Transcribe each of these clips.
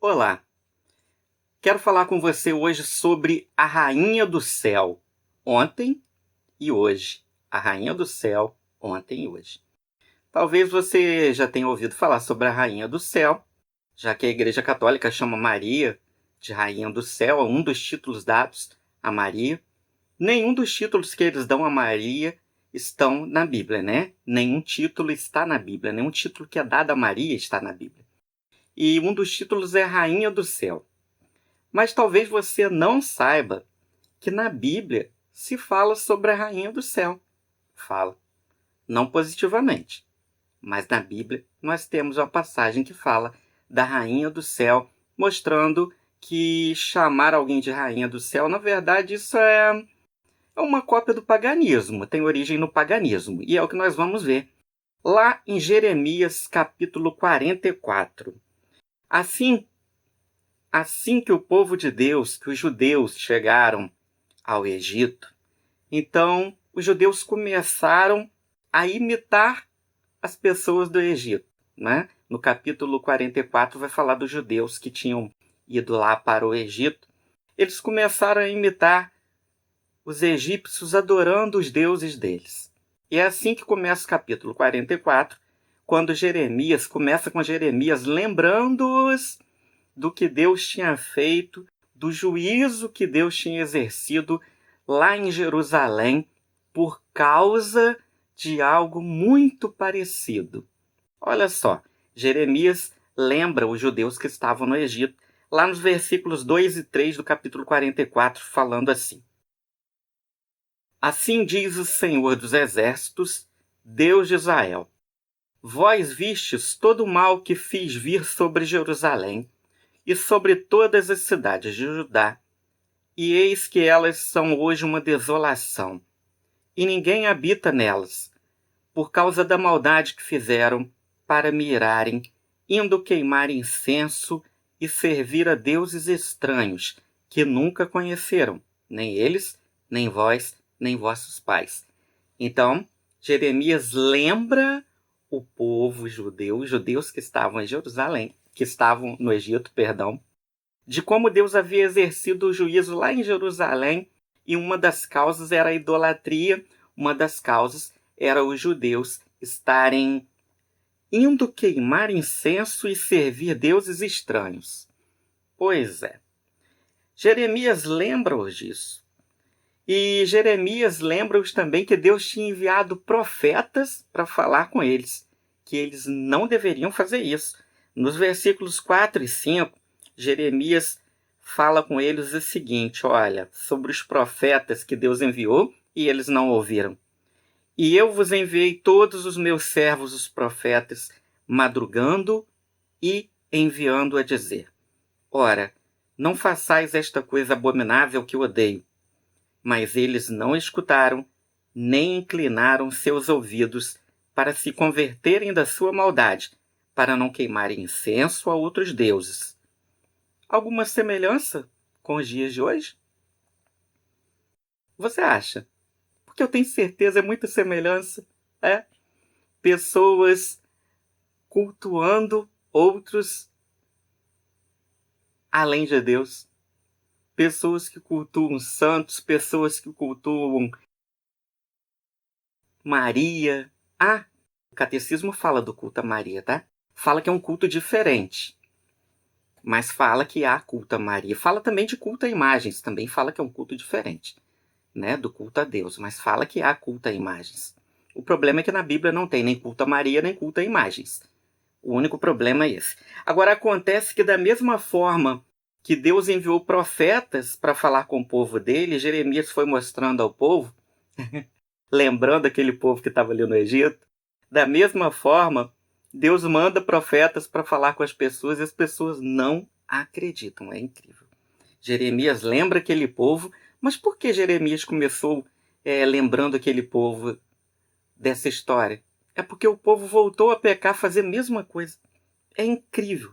Olá, quero falar com você hoje sobre a Rainha do Céu, ontem e hoje. A Rainha do Céu, ontem e hoje. Talvez você já tenha ouvido falar sobre a Rainha do Céu, já que a Igreja Católica chama Maria de Rainha do Céu, é um dos títulos dados a Maria. Nenhum dos títulos que eles dão a Maria estão na Bíblia, né? Nenhum título está na Bíblia, nenhum título que é dado a Maria está na Bíblia. E um dos títulos é Rainha do Céu. Mas talvez você não saiba que na Bíblia se fala sobre a Rainha do Céu. Fala. Não positivamente. Mas na Bíblia nós temos uma passagem que fala da Rainha do Céu, mostrando que chamar alguém de Rainha do Céu, na verdade, isso é uma cópia do paganismo, tem origem no paganismo. E é o que nós vamos ver lá em Jeremias capítulo 44. Assim que o povo de Deus, que os judeus chegaram ao Egito, então os judeus começaram a imitar as pessoas do Egito, né? No capítulo 44 vai falar dos judeus que tinham ido lá para o Egito. Eles começaram a imitar os egípcios adorando os deuses deles. E é assim que começa o capítulo 44, quando começa com Jeremias lembrando-os do que Deus tinha feito, do juízo que Deus tinha exercido lá em Jerusalém por causa de algo muito parecido. Olha só, Jeremias lembra os judeus que estavam no Egito, lá nos versículos 2 e 3 do capítulo 44, falando assim: Assim diz o Senhor dos Exércitos, Deus de Israel: Vós vistes todo o mal que fiz vir sobre Jerusalém e sobre todas as cidades de Judá, e eis que elas são hoje uma desolação, e ninguém habita nelas, por causa da maldade que fizeram para me irarem, indo queimar incenso e servir a deuses estranhos, que nunca conheceram, nem eles, nem vós, nem vossos pais. Então, Jeremias lembra o povo judeu, os judeus que estavam em Jerusalém, que estavam no Egito, de como Deus havia exercido o juízo lá em Jerusalém, e uma das causas era a idolatria, uma das causas era os judeus estarem indo queimar incenso e servir deuses estranhos. Pois é, Jeremias lembra-os disso. E Jeremias lembra-os também que Deus tinha enviado profetas para falar com eles, que eles não deveriam fazer isso. Nos versículos 4 e 5, Jeremias fala com eles o seguinte: olha, sobre os profetas que Deus enviou e eles não ouviram. E eu vos enviei todos os meus servos, os profetas, madrugando e enviando a dizer: ora, não façais esta coisa abominável que odeio. Mas eles não escutaram, nem inclinaram seus ouvidos para se converterem da sua maldade, para não queimarem incenso a outros deuses. Alguma semelhança com os dias de hoje? Você acha? Porque eu tenho certeza, é muita semelhança. Pessoas cultuando outros além de Deus. Pessoas que cultuam santos, pessoas que cultuam Maria. O catecismo fala do culto a Maria, tá? Fala que é um culto diferente. Mas fala que há culto a Maria. Fala também de culto a imagens. Também fala que é um culto diferente, né? Do culto a Deus. Mas fala que há culto a imagens. O problema é que na Bíblia não tem nem culto a Maria, nem culto a imagens. O único problema é esse. Agora, acontece que da mesma forma que Deus enviou profetas para falar com o povo dele, Jeremias foi mostrando ao povo, lembrando aquele povo que estava ali no Egito, da mesma forma, Deus manda profetas para falar com as pessoas e as pessoas não acreditam. É incrível. Jeremias lembra aquele povo, mas por que Jeremias começou lembrando aquele povo dessa história? É porque o povo voltou a pecar, fazer a mesma coisa. É incrível.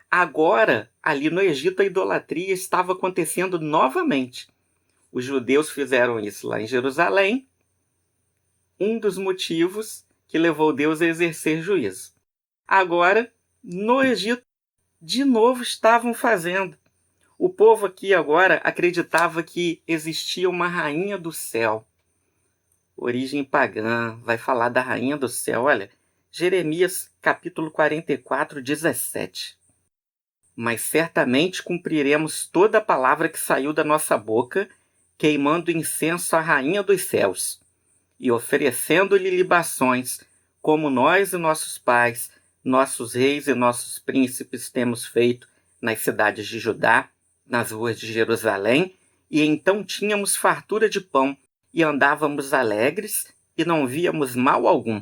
Agora, ali no Egito, a idolatria estava acontecendo novamente. Os judeus fizeram isso lá em Jerusalém, um dos motivos que levou Deus a exercer juízo. Agora, no Egito, de novo estavam fazendo. O povo aqui agora acreditava que existia uma rainha do céu. Origem pagã, vai falar da rainha do céu. Olha, Jeremias capítulo 44, 17. Mas certamente cumpriremos toda a palavra que saiu da nossa boca, queimando incenso à rainha dos céus e oferecendo-lhe libações, como nós e nossos pais, nossos reis e nossos príncipes temos feito nas cidades de Judá, nas ruas de Jerusalém, e então tínhamos fartura de pão e andávamos alegres e não víamos mal algum.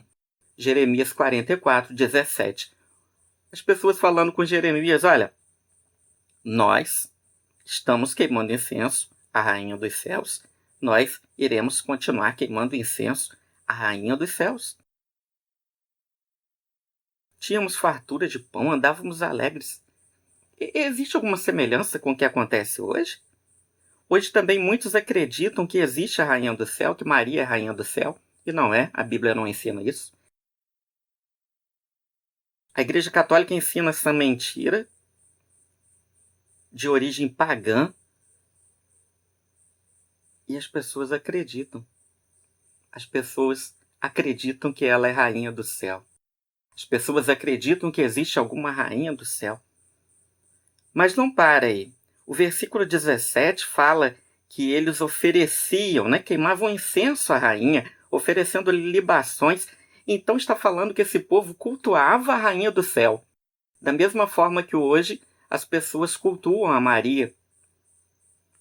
Jeremias 44, 17. As pessoas falando com Jeremias, olha, nós estamos queimando incenso à rainha dos céus, nós iremos continuar queimando incenso à rainha dos céus. Tínhamos fartura de pão, andávamos alegres. Existe alguma semelhança com o que acontece hoje? Hoje também muitos acreditam que existe a rainha do céu, que Maria é a rainha do céu, e não é, a Bíblia não ensina isso. A Igreja Católica ensina essa mentira de origem pagã e as pessoas acreditam. As pessoas acreditam que ela é rainha do céu. As pessoas acreditam que existe alguma rainha do céu. Mas não para aí. O versículo 17 fala que eles ofereciam, queimavam incenso à rainha, oferecendo-lhe libações. Então está falando que esse povo cultuava a rainha do céu. Da mesma forma que hoje as pessoas cultuam a Maria,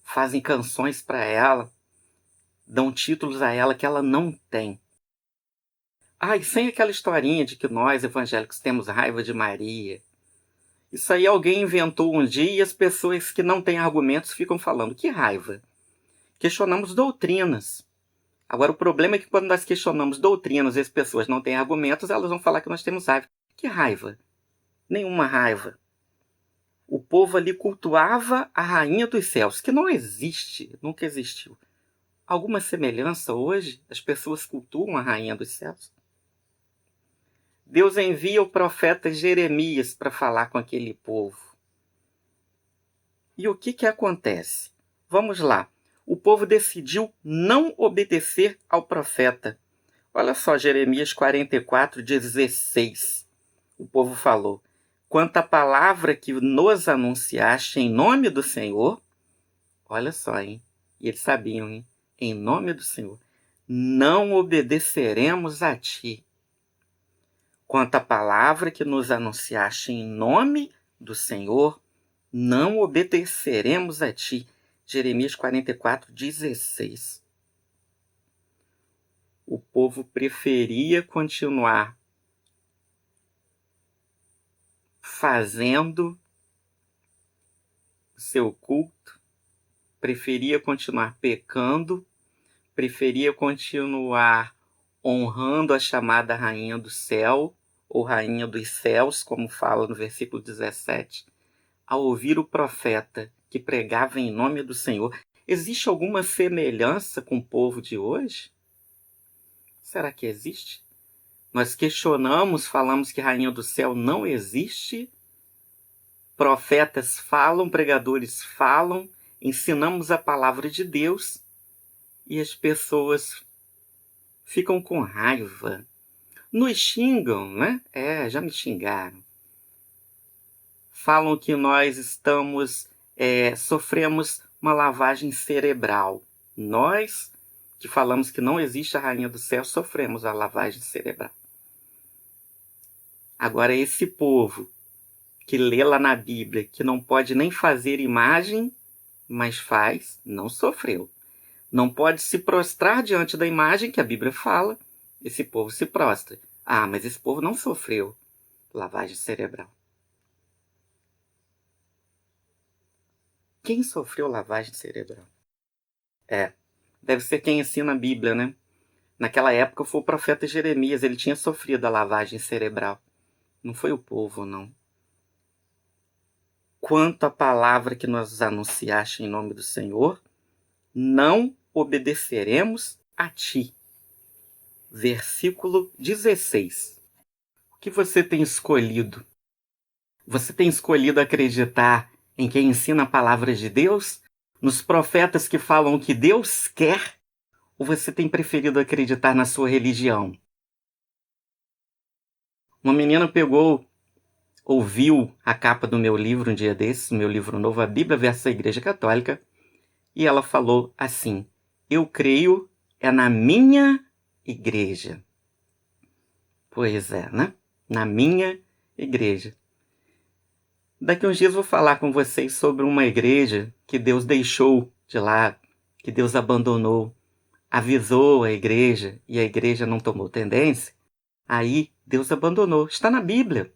fazem canções para ela, dão títulos a ela que ela não tem. E sem aquela historinha de que nós, evangélicos, temos raiva de Maria. Isso aí alguém inventou um dia e as pessoas que não têm argumentos ficam falando. Que raiva! Questionamos doutrinas. Agora, o problema é que quando nós questionamos doutrinas e as pessoas não têm argumentos, elas vão falar que nós temos raiva. Que raiva? Nenhuma raiva. O povo ali cultuava a rainha dos céus, que não existe, nunca existiu. Alguma semelhança hoje? As pessoas cultuam a rainha dos céus? Deus envia o profeta Jeremias para falar com aquele povo. E o que acontece? Vamos lá. O povo decidiu não obedecer ao profeta. Olha só, Jeremias 44, 16. O povo falou: quanto à palavra que nos anunciaste em nome do Senhor, olha só, hein? E eles sabiam, hein? Em nome do Senhor, não obedeceremos a ti. Quanto à palavra que nos anunciaste em nome do Senhor, não obedeceremos a ti. Jeremias 44, 16. O povo preferia continuar fazendo seu culto, preferia continuar pecando, preferia continuar honrando a chamada rainha do céu, ou rainha dos céus, como fala no versículo 17, ao ouvir o profeta que pregava em nome do Senhor. Existe alguma semelhança com o povo de hoje? Será que existe? Nós questionamos, falamos que rainha do céu não existe, profetas falam, pregadores falam, ensinamos a palavra de Deus e as pessoas ficam com raiva. Nos xingam, né? Já me xingaram. Falam que nós sofremos uma lavagem cerebral. Nós, que falamos que não existe a rainha do céu, sofremos a lavagem cerebral. Agora, esse povo que lê lá na Bíblia, que não pode nem fazer imagem, mas faz, não sofreu. Não pode se prostrar diante da imagem que a Bíblia fala, esse povo se prostra. Mas esse povo não sofreu lavagem cerebral. Quem sofreu lavagem cerebral? Deve ser quem ensina a Bíblia, né? Naquela época foi o profeta Jeremias, ele tinha sofrido a lavagem cerebral. Não foi o povo, não. Quanto à palavra que nos anunciaste em nome do Senhor, não obedeceremos a ti. Versículo 16. O que você tem escolhido? Você tem escolhido acreditar em quem ensina a palavra de Deus? Nos profetas que falam o que Deus quer? Ou você tem preferido acreditar na sua religião? Uma menina ouviu a capa do meu livro um dia desses, meu livro novo, A Bíblia versus a Igreja Católica, e ela falou assim: eu creio é na minha igreja. Pois é, né? Na minha igreja. Daqui uns dias vou falar com vocês sobre uma igreja que Deus deixou de lado, que Deus abandonou, avisou a igreja e a igreja não tomou tendência. Aí Deus abandonou. Está na Bíblia.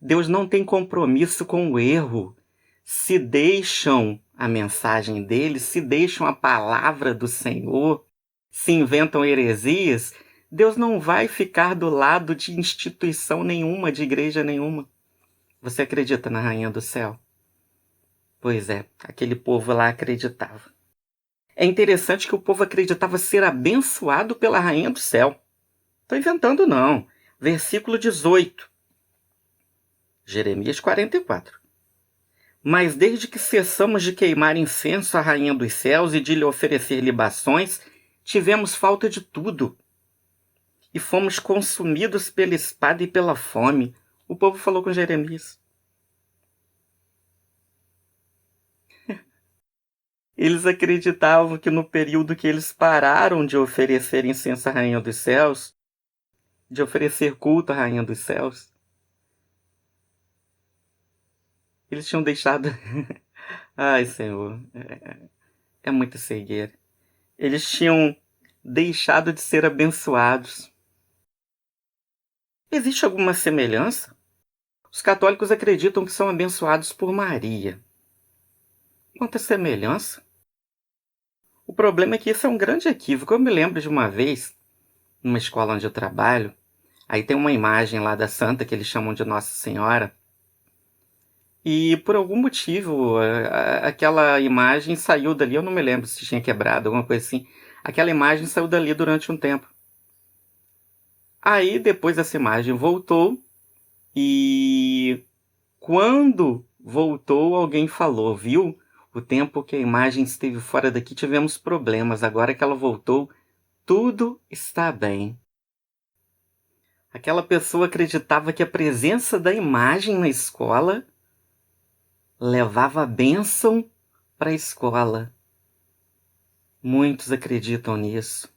Deus não tem compromisso com o erro. Se deixam a mensagem dele, se deixam a palavra do Senhor, se inventam heresias, Deus não vai ficar do lado de instituição nenhuma, de igreja nenhuma. Você acredita na Rainha do Céu? Pois é, aquele povo lá acreditava. É interessante que o povo acreditava ser abençoado pela Rainha do Céu. Estou inventando não. Versículo 18. Jeremias 44. Mas desde que cessamos de queimar incenso à Rainha dos Céus e de lhe oferecer libações, tivemos falta de tudo. E fomos consumidos pela espada e pela fome. O povo falou com Jeremias. Eles acreditavam que no período que eles pararam de oferecer incenso à Rainha dos Céus, de oferecer culto à Rainha dos Céus, eles tinham deixado... Ai, Senhor, é muita cegueira. Eles tinham deixado de ser abençoados. Existe alguma semelhança? Os católicos acreditam que são abençoados por Maria. Quanta semelhança? O problema é que isso é um grande equívoco. Eu me lembro de uma vez, numa escola onde eu trabalho, aí tem uma imagem lá da santa que eles chamam de Nossa Senhora, e por algum motivo aquela imagem saiu dali, eu não me lembro se tinha quebrado, alguma coisa assim. Aquela imagem saiu dali durante um tempo. Aí depois essa imagem voltou, e quando voltou alguém falou, viu? O tempo que a imagem esteve fora daqui tivemos problemas, agora que ela voltou, tudo está bem. Aquela pessoa acreditava que a presença da imagem na escola levava a bênção para a escola. Muitos acreditam nisso.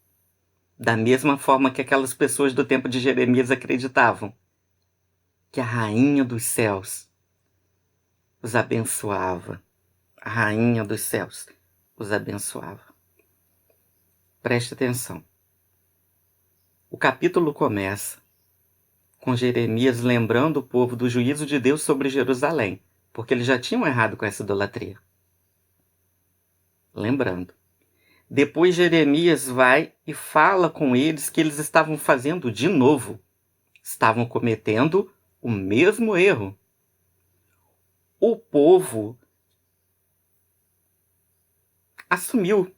Da mesma forma que aquelas pessoas do tempo de Jeremias acreditavam que a Rainha dos Céus os abençoava. A Rainha dos Céus os abençoava. Preste atenção. O capítulo começa com Jeremias lembrando o povo do juízo de Deus sobre Jerusalém, porque eles já tinham errado com essa idolatria. Lembrando. Depois Jeremias vai e fala com eles que eles estavam fazendo de novo. Estavam cometendo o mesmo erro. O povo assumiu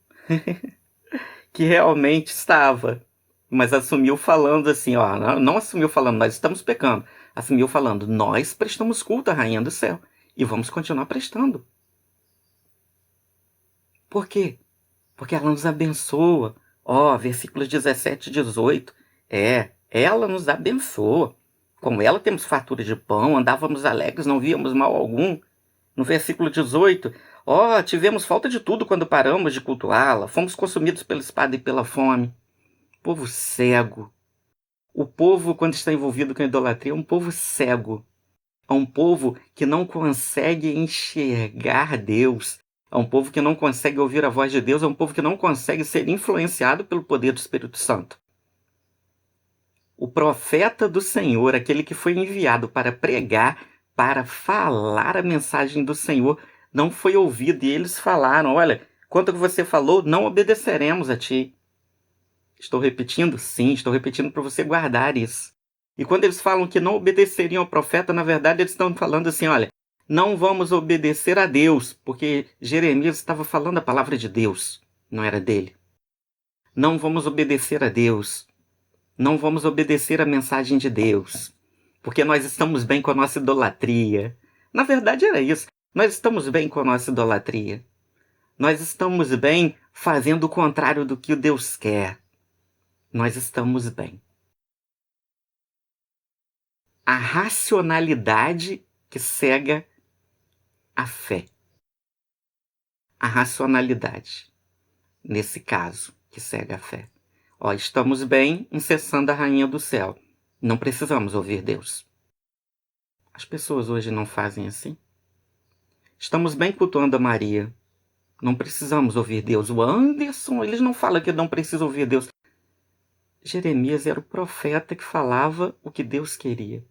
que realmente estava, mas assumiu falando assim, ó, não assumiu falando, nós estamos pecando. Assumiu falando, nós prestamos culto à Rainha do Céu e vamos continuar prestando. Por quê? Porque ela nos abençoa. Versículos 17 e 18. Ela nos abençoa. Com ela temos fartura de pão, andávamos alegres, não víamos mal algum. No versículo 18, tivemos falta de tudo quando paramos de cultuá-la, fomos consumidos pela espada e pela fome. Povo cego. O povo, quando está envolvido com a idolatria, é um povo cego. É um povo que não consegue enxergar Deus. É um povo que não consegue ouvir a voz de Deus. É um povo que não consegue ser influenciado pelo poder do Espírito Santo. O profeta do Senhor, aquele que foi enviado para pregar, para falar a mensagem do Senhor, não foi ouvido. E eles falaram, olha, quanto que você falou, não obedeceremos a ti. Estou repetindo? Sim, estou repetindo para você guardar isso. E quando eles falam que não obedeceriam ao profeta, na verdade eles estão falando assim, olha, não vamos obedecer a Deus, porque Jeremias estava falando a palavra de Deus, não era dele. Não vamos obedecer a Deus. Não vamos obedecer a mensagem de Deus. porque nós estamos bem com a nossa idolatria. Na verdade era isso. Nós estamos bem com a nossa idolatria. Nós estamos bem fazendo o contrário do que Deus quer. Nós estamos bem. A racionalidade que cega a fé. A racionalidade, nesse caso, que cega a fé. Estamos bem incessando a rainha do céu. Não precisamos ouvir Deus. As pessoas hoje não fazem assim. Estamos bem cultuando a Maria. Não precisamos ouvir Deus. O Anderson, eles não falam que não precisa ouvir Deus. Jeremias era o profeta que falava o que Deus queria.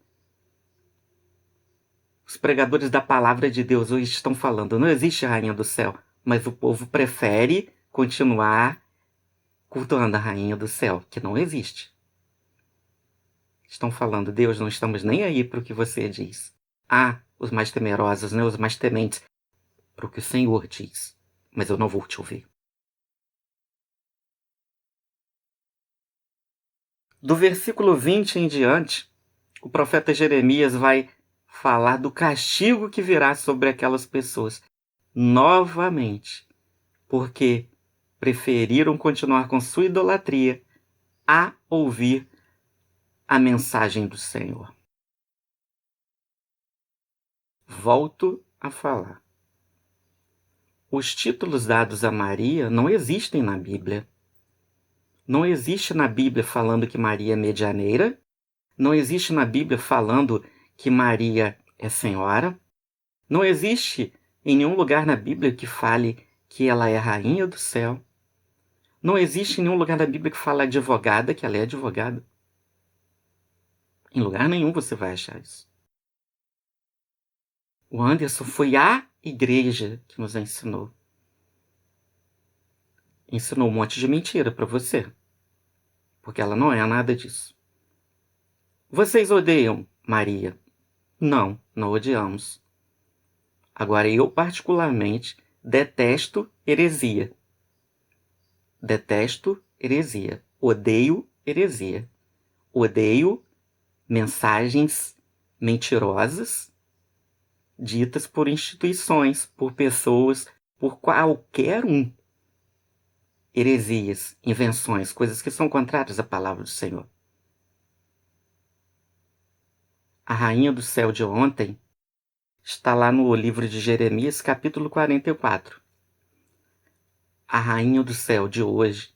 Os pregadores da palavra de Deus hoje estão falando, não existe rainha do céu, mas o povo prefere continuar cultuando a rainha do céu, que não existe. Estão falando, Deus, não estamos nem aí para o que você diz. Os mais temerosos, né, os mais tementes, para o que o Senhor diz, mas eu não vou te ouvir. Do versículo 20 em diante, o profeta Jeremias vai falar do castigo que virá sobre aquelas pessoas novamente, porque preferiram continuar com sua idolatria a ouvir a mensagem do Senhor. Volto a falar. Os títulos dados a Maria não existem na Bíblia. Não existe na Bíblia falando que Maria é medianeira. Não existe na Bíblia falando que Maria é senhora. Não existe em nenhum lugar na Bíblia que fale que ela é rainha do céu. Não existe em nenhum lugar na Bíblia que fale advogada, que ela é advogada. Em lugar nenhum você vai achar isso. O Anderson foi a igreja que nos ensinou. Ensinou um monte de mentira para você. Porque ela não é nada disso. Vocês odeiam Maria? Não, não odiamos. Agora, eu particularmente detesto heresia. Detesto heresia. Odeio heresia. Odeio mensagens mentirosas ditas por instituições, por pessoas, por qualquer um. Heresias, invenções, coisas que são contrárias à palavra do Senhor. A rainha do céu de ontem está lá no livro de Jeremias, capítulo 44. A rainha do céu de hoje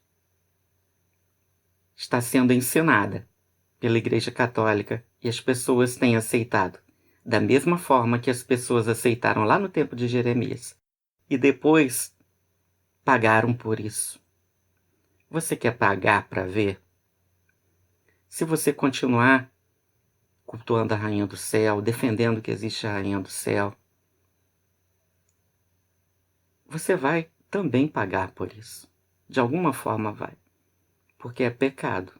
está sendo ensinada pela Igreja Católica e as pessoas têm aceitado da mesma forma que as pessoas aceitaram lá no tempo de Jeremias e depois pagaram por isso. Você quer pagar para ver? Se você continuar cultuando a rainha do céu, defendendo que existe a rainha do céu, você vai também pagar por isso. De alguma forma vai. Porque é pecado.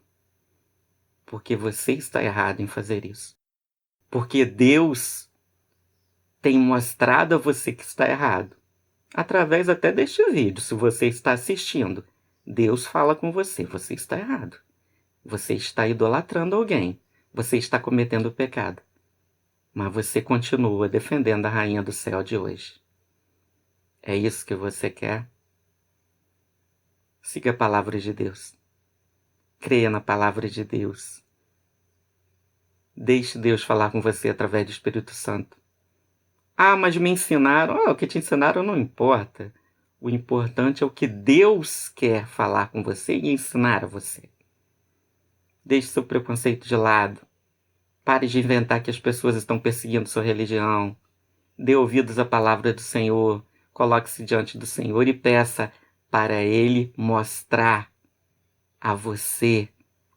Porque você está errado em fazer isso. Porque Deus tem mostrado a você que está errado. Através até deste vídeo, se você está assistindo. Deus fala com você, você está errado. Você está idolatrando alguém. Você está cometendo pecado. Mas você continua defendendo a rainha do céu de hoje. É isso que você quer? Siga a palavra de Deus. Creia na palavra de Deus. Deixe Deus falar com você através do Espírito Santo. Mas me ensinaram. O que te ensinaram não importa. O importante é o que Deus quer falar com você e ensinar a você. Deixe seu preconceito de lado. Pare de inventar que as pessoas estão perseguindo sua religião. Dê ouvidos à palavra do Senhor. Coloque-se diante do Senhor e peça para Ele mostrar a você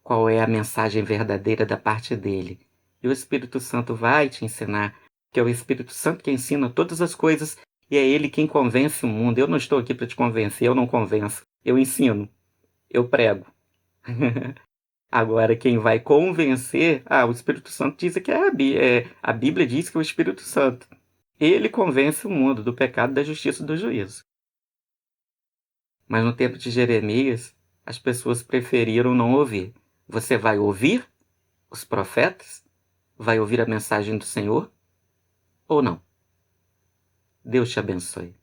qual é a mensagem verdadeira da parte dele. E o Espírito Santo vai te ensinar, que é o Espírito Santo que ensina todas as coisas e é ele quem convence o mundo. Eu não estou aqui para te convencer, eu não convenço. Eu ensino, eu prego. Agora, quem vai convencer... o Espírito Santo diz que a Bíblia diz que é o Espírito Santo. Ele convence o mundo do pecado, da justiça e do juízo. Mas no tempo de Jeremias, as pessoas preferiram não ouvir. Você vai ouvir os profetas? vai ouvir a mensagem do Senhor ou não? Deus te abençoe.